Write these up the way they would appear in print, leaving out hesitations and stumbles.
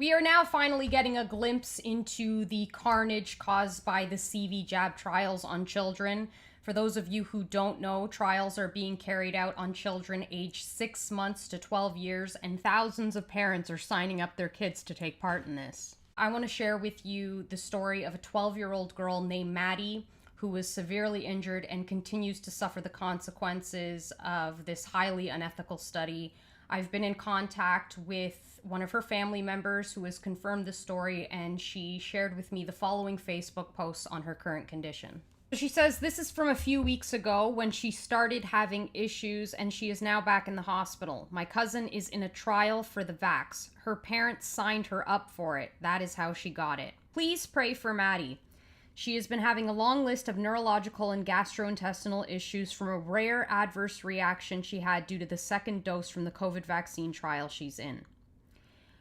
We are now finally getting a glimpse into the carnage caused by the CV jab trials on children. For those of you who don't know, trials are being carried out on children aged 6 months to 12 years, and thousands of parents are signing up their kids to take part in this. I want to share with you the story of a 12-year-old girl named Maddie who was severely injured and continues to suffer the consequences of this highly unethical study. I've been in contact with one of her family members who has confirmed the story, and she shared with me the following Facebook posts on her current condition. She says, this is from a few weeks ago when she started having issues and she is now back in the hospital. My cousin is in a trial for the vax. Her parents signed her up for it. That is how she got it. Please pray for Maddie. She has been having a long list of neurological and gastrointestinal issues from a rare adverse reaction she had due to the second dose from the COVID vaccine trial she's in.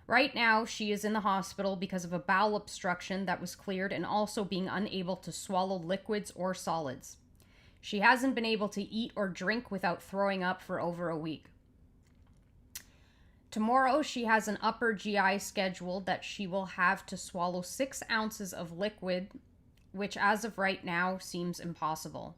Right now, she is in the hospital because of a bowel obstruction that was cleared and also being unable to swallow liquids or solids. She hasn't been able to eat or drink without throwing up for over a week. Tomorrow, she has an upper GI scheduled that she will have to swallow 6 ounces of liquid, which as of right now seems impossible.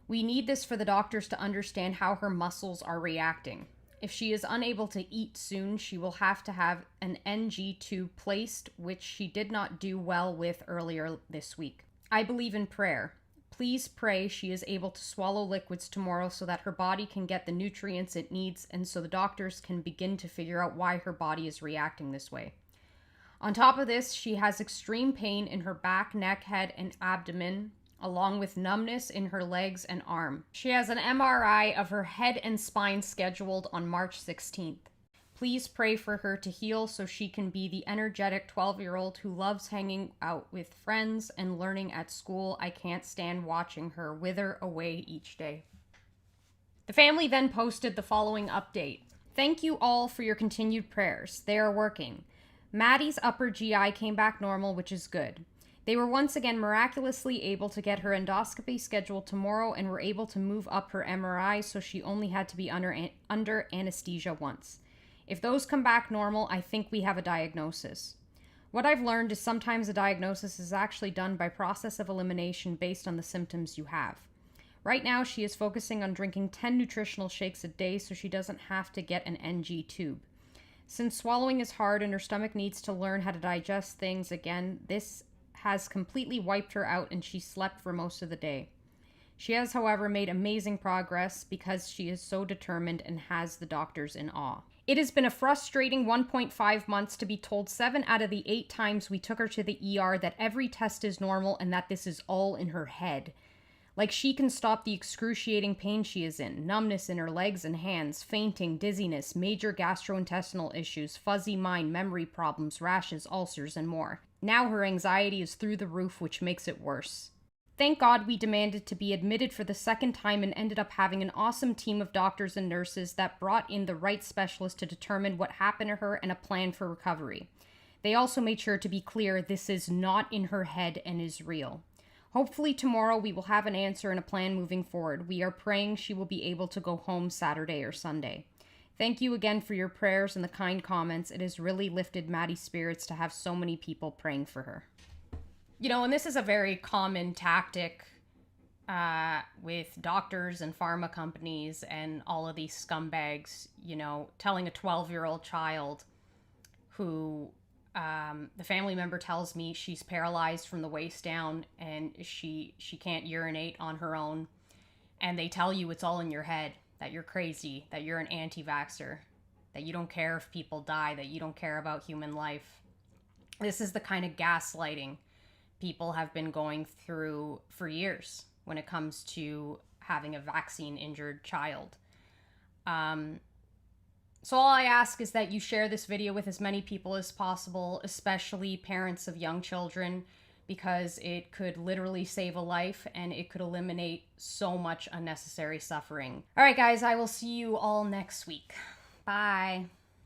We need this for the doctors to understand how her muscles are reacting. If she is unable to eat soon, she will have to have an NG tube placed, which she did not do well with earlier this week. I believe in prayer. Please pray she is able to swallow liquids tomorrow so that her body can get the nutrients it needs and so the doctors can begin to figure out why her body is reacting this way. On top of this, she has extreme pain in her back, neck, head, and abdomen, along with numbness in her legs and arm. She has an MRI of her head and spine scheduled on March 16th. Please pray for her to heal so she can be the energetic 12-year-old who loves hanging out with friends and learning at school. I can't stand watching her wither away each day. The family then posted the following update. Thank you all for your continued prayers. They are working. Maddie's upper GI came back normal, which is good. They were once again miraculously able to get her endoscopy scheduled tomorrow and were able to move up her MRI, so she only had to be under anesthesia once. If those come back normal, I think we have a diagnosis. What I've learned is sometimes a diagnosis is actually done by process of elimination based on the symptoms you have. Right now, she is focusing on drinking 10 nutritional shakes a day so she doesn't have to get an NG tube. Since swallowing is hard and her stomach needs to learn how to digest things again, this has completely wiped her out and she slept for most of the day. She has, however, made amazing progress because she is so determined and has the doctors in awe. It has been a frustrating 1.5 months to be told 7 out of the 8 times we took her to the ER that every test is normal and that this is all in her head. Like she can stop the excruciating pain she is in, numbness in her legs and hands, fainting, dizziness, major gastrointestinal issues, fuzzy mind, memory problems, rashes, ulcers, and more. Now her anxiety is through the roof, which makes it worse. Thank God we demanded to be admitted for the second time and ended up having an awesome team of doctors and nurses that brought in the right specialist to determine what happened to her and a plan for recovery. They also made sure to be clear this is not in her head and is real. Hopefully tomorrow we will have an answer and a plan moving forward. We are praying she will be able to go home Saturday or Sunday. Thank you again for your prayers and the kind comments. It has really lifted Maddie's spirits to have so many people praying for her. You know, and this is a very common tactic with doctors and pharma companies and all of these scumbags, you know, telling a 12-year-old child who the family member tells me she's paralyzed from the waist down and she can't urinate on her own. And they tell you it's all in your head, that you're crazy, that you're an anti-vaxxer, that you don't care if people die, that you don't care about human life. This is the kind of gaslighting people have been going through for years when it comes to having a vaccine-injured child. So all I ask is that you share this video with as many people as possible, especially parents of young children, because it could literally save a life and it could eliminate so much unnecessary suffering. All right, guys, I will see you all next week. Bye.